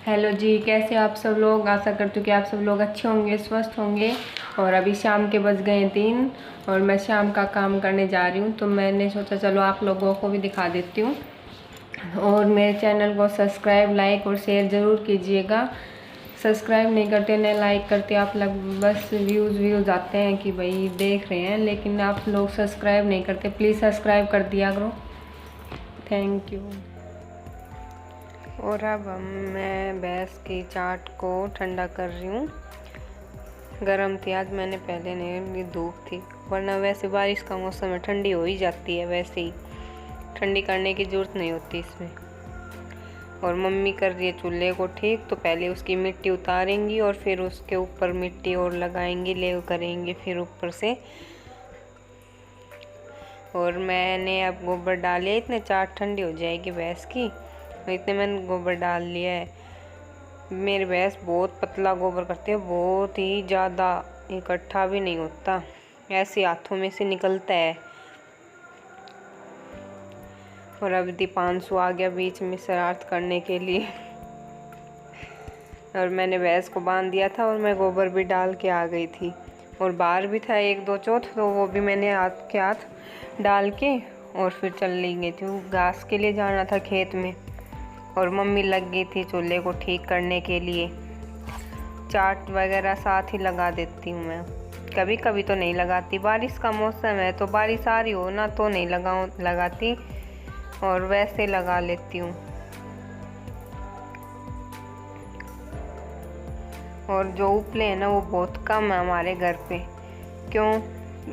Hello जी, कैसे हो आप सब लोग। आशा करती हूँ कि आप सब लोग अच्छे होंगे, स्वस्थ होंगे। और अभी शाम के बज गए 3 और मैं शाम का काम करने जा रही हूँ, तो मैंने सोचा चलो आप लोगों को भी दिखा देती हूँ। और मेरे चैनल को सब्सक्राइब, लाइक और शेयर ज़रूर कीजिएगा। सब्सक्राइब नहीं करते न लाइक करते आप लोग, बस व्यूज़ आते हैं कि भाई देख रहे हैं, लेकिन आप लोग सब्सक्राइब नहीं करते। प्लीज़ सब्सक्राइब कर दिया करो। Thank you. और अब मैं भैंस की चाट को ठंडा कर रही हूँ। गरम थी आज, मैंने पहले नहीं, धूप थी, वरना वैसे बारिश का मौसम है, ठंडी हो ही जाती है। वैसे ही ठंडी करने की ज़रूरत नहीं होती इसमें। और मम्मी कर रही है चूल्हे को ठीक, तो पहले उसकी मिट्टी उतारेंगी और फिर उसके ऊपर मिट्टी और लगाएंगी, ले करेंगे फिर ऊपर से। और मैंने अब गोबर डाल लिया, इतने चाट ठंडी हो जाएगी भैंस की, इतने मैंने गोबर डाल लिया है। मेरी भैंस बहुत पतला गोबर करती है, बहुत ही ज़्यादा, इकट्ठा भी नहीं होता, ऐसे हाथों में से निकलता है। और अब दीपांशु आ गया बीच में शरारत करने के लिए। और मैंने भैंस को बांध दिया था और मैं गोबर भी डाल के आ गई थी। और बाहर भी था 1-2 चौथ, तो वो भी मैंने हाथ के हाथ डाल के और फिर चल गई थी। घास के लिए जाना था खेत में, और मम्मी लग गई थी चूल्हे को ठीक करने के लिए। चाट वगैरह साथ ही लगा देती हूँ मैं, कभी कभी तो नहीं लगाती। बारिश का मौसम है तो बारिश आ रही हो ना तो नहीं लगाती, और वैसे लगा लेती हूँ। और जो उपले है ना वो बहुत कम है हमारे घर पे। क्यों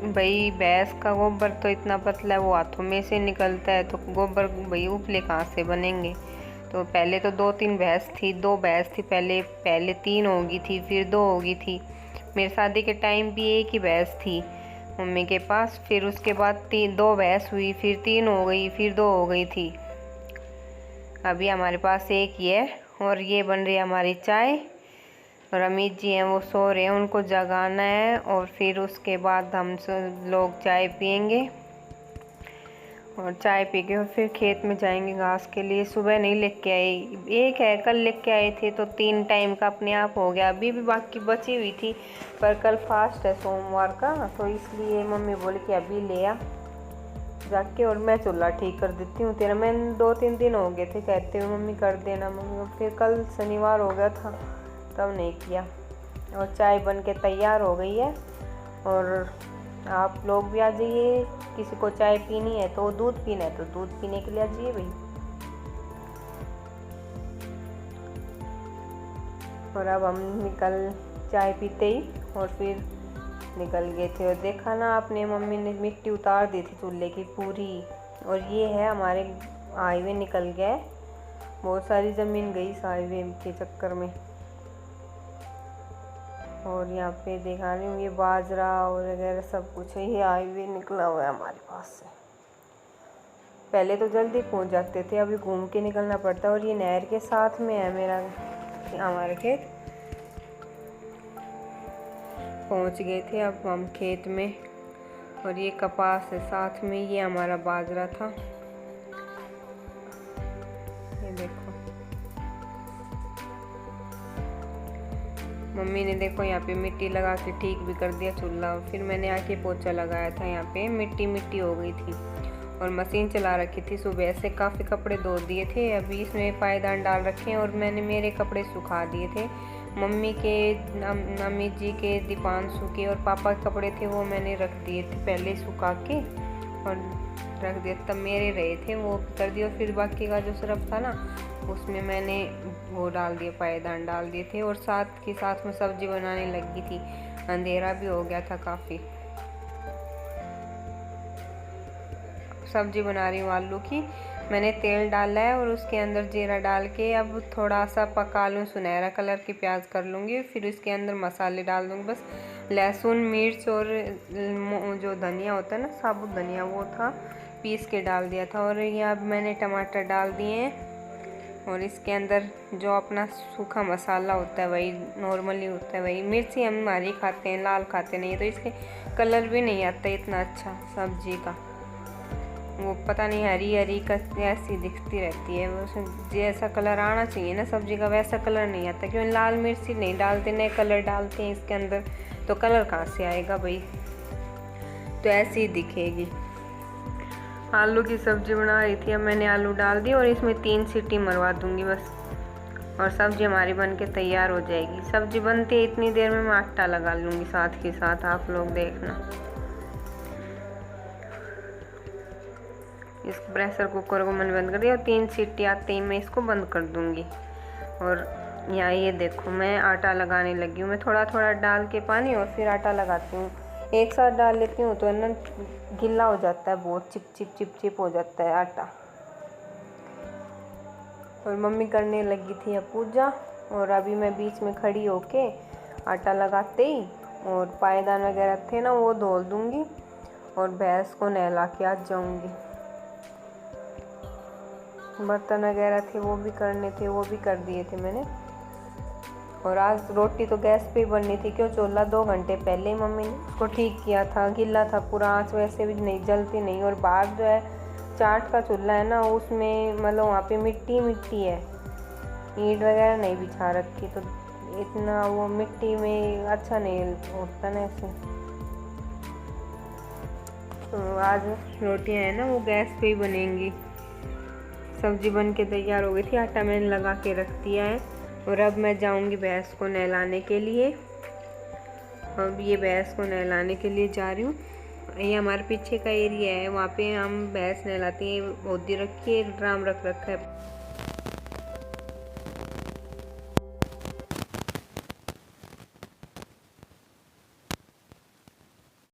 भाई, भैंस का गोबर तो इतना पतला है, वो हाथों में से निकलता है, तो गोबर भाई उपले कहाँ से बनेंगे। तो पहले तो 2-3 भैंस थी, 2 भैंस थी पहले 3 होगी थी, फिर 2 होगी थी। मेरे शादी के टाइम भी एक ही भैंस थी मम्मी के पास, फिर उसके बाद 2 भैंस हुई, फिर 3 हो गई, फिर 2 हो गई थी। अभी हमारे पास एक ही है। और ये बन रही है हमारी चाय। और अमित जी हैं वो सो रहे हैं, उनको जगाना है, और फिर उसके बाद हम सब लोग चाय पियेंगे। और चाय पी के और फिर खेत में जाएंगे घास के लिए। सुबह नहीं लेके आई, एक है, कल लेके आए थे तो 3 टाइम का अपने आप हो गया। अभी भी बाकी बची हुई थी, पर कल फास्ट है सोमवार का, तो इसलिए मम्मी बोली कि अभी ले आ जाके, और मैं चूल्हा ठीक कर देती हूँ तेरा। मैं 2-3 दिन हो गए थे कहते हुए मम्मी कर देना मम्मी, और फिर कल शनिवार हो गया था तब नहीं किया। और चाय बन के तैयार हो गई है। और आप लोग भी आ जाइए, किसी को चाय पीनी है तो दूध पीना है तो दूध पीने के लिए आ जाइए भाई। और अब हम निकल चाय पीते ही और फिर निकल गए थे। और देखा ना आपने, मम्मी ने मिट्टी उतार दी थी चूल्हे की पूरी। और ये है हमारे हाईवे निकल गया है, बहुत सारी ज़मीन गई इस हाईवे के चक्कर में। और यहाँ पे दिखा रही हूँ ये बाजरा और वगैरह सब कुछ है, ये हाईवे निकला हुआ है हमारे पास से। पहले तो जल्दी पहुँच जाते थे, अभी घूम के निकलना पड़ता है। और ये नहर के साथ में है मेरा हमारे खेत। पहुँच गए थे अब हम खेत में। और ये कपास है साथ में, ये हमारा बाजरा था, ये देखो। मम्मी ने देखो यहाँ पे मिट्टी लगा के ठीक भी कर दिया चूल्हा। फिर मैंने आके पोछा लगाया था, यहाँ पे मिट्टी मिट्टी हो गई थी। और मशीन चला रखी थी सुबह से, काफ़ी कपड़े धो दिए थे, अभी इसमें पायदान डाल रखे हैं। और मैंने मेरे कपड़े सुखा दिए थे, मम्मी के, अमित जी के, दीपांशु के और पापा के कपड़े थे वो मैंने रख दिए थे पहले सुखा के और रख दिए, तब मेरे रहे थे वो कर दिए। और फिर बाकी का जो सरफ था ना उसमें मैंने वो डाल दिए, पायदान डाल दिए थे। और साथ के साथ में सब्जी बनाने लगी थी, अंधेरा भी हो गया था काफ़ी। सब्जी बना रही हूँ आलू की। मैंने तेल डाला है और उसके अंदर जीरा डाल के अब थोड़ा सा पका लूँ, सुनहरा कलर की प्याज कर लूँगी। फिर उसके अंदर मसाले डाल दूँगी, बस लहसुन मिर्च और जो धनिया होता है ना, साबुत धनिया, वो था, पीस के डाल दिया था। और यहाँ अब मैंने टमाटर डाल दिए हैं। और इसके अंदर जो अपना सूखा मसाला होता है वही नॉर्मली होता है, वही मिर्ची हम हमारी खाते हैं, लाल खाते नहीं, तो इसके कलर भी नहीं आता इतना अच्छा सब्जी का। वो पता नहीं हरी हरी ऐसी दिखती रहती है, वो जैसा कलर आना चाहिए ना सब्जी का वैसा कलर नहीं आता, क्यों लाल मिर्ची नहीं डालते, नए कलर डालते हैं इसके अंदर, तो कलर कहाँ से आएगा भाई, तो ऐसी ही दिखेगी। आलू की सब्ज़ी बना रही थी, अब मैंने आलू डाल दिए और इसमें 3 सीटी मरवा दूंगी बस, और सब्ज़ी हमारी बन के तैयार हो जाएगी। सब्ज़ी बनती है इतनी देर में मैं आटा लगा लूँगी साथ के साथ, आप लोग देखना। इस प्रेशर कुकर को मैंने बंद कर दिया और 3 सीटी आते ही मैं इसको बंद कर दूँगी। और यहाँ ये देखो मैं आटा लगाने लगी हूँ, मैं थोड़ा थोड़ा डाल के पानी और फिर आटा लगाती हूँ। एक साथ डाल लेती हूँ तो है ना गीला हो जाता है, बहुत चिप हो जाता है आटा। और मम्मी करने लगी थी अब पूजा, और अभी मैं बीच में खड़ी होके आटा लगाते ही और पायदान वगैरह थे ना वो धो दूँगी और भैंस को नहला के आ जाऊँगी। बर्तन वगैरह थे वो भी करने थे, वो भी कर दिए थे मैंने। और आज रोटी तो गैस पे ही बननी थी, क्यों चूल्हा 2 घंटे पहले ही मम्मी ने उसको ठीक किया था, गीला था पूरा, आँच वैसे भी नहीं जलती नहीं। और बाहर जो है चाट का चूल्हा है ना उसमें मतलब वहाँ पे मिट्टी है, ईंट वगैरह नहीं बिछा रखी, तो इतना वो मिट्टी में अच्छा नहीं होता ना ऐसे। तो आज रोटियाँ हैं ना वो गैस पे ही बनेंगी। सब्जी बन के तैयार हो गई थी, आटा मैंने लगा के रख दिया है और अब मैं जाऊंगी भैंस को नहलाने के लिए। अब ये भैंस को नहलाने के लिए जा रही हूँ। ये हमारे पीछे का एरिया है, वहाँ पे हम भैंस नहलाती हैं, होदी रखी है, एक ड्राम रख रखा है।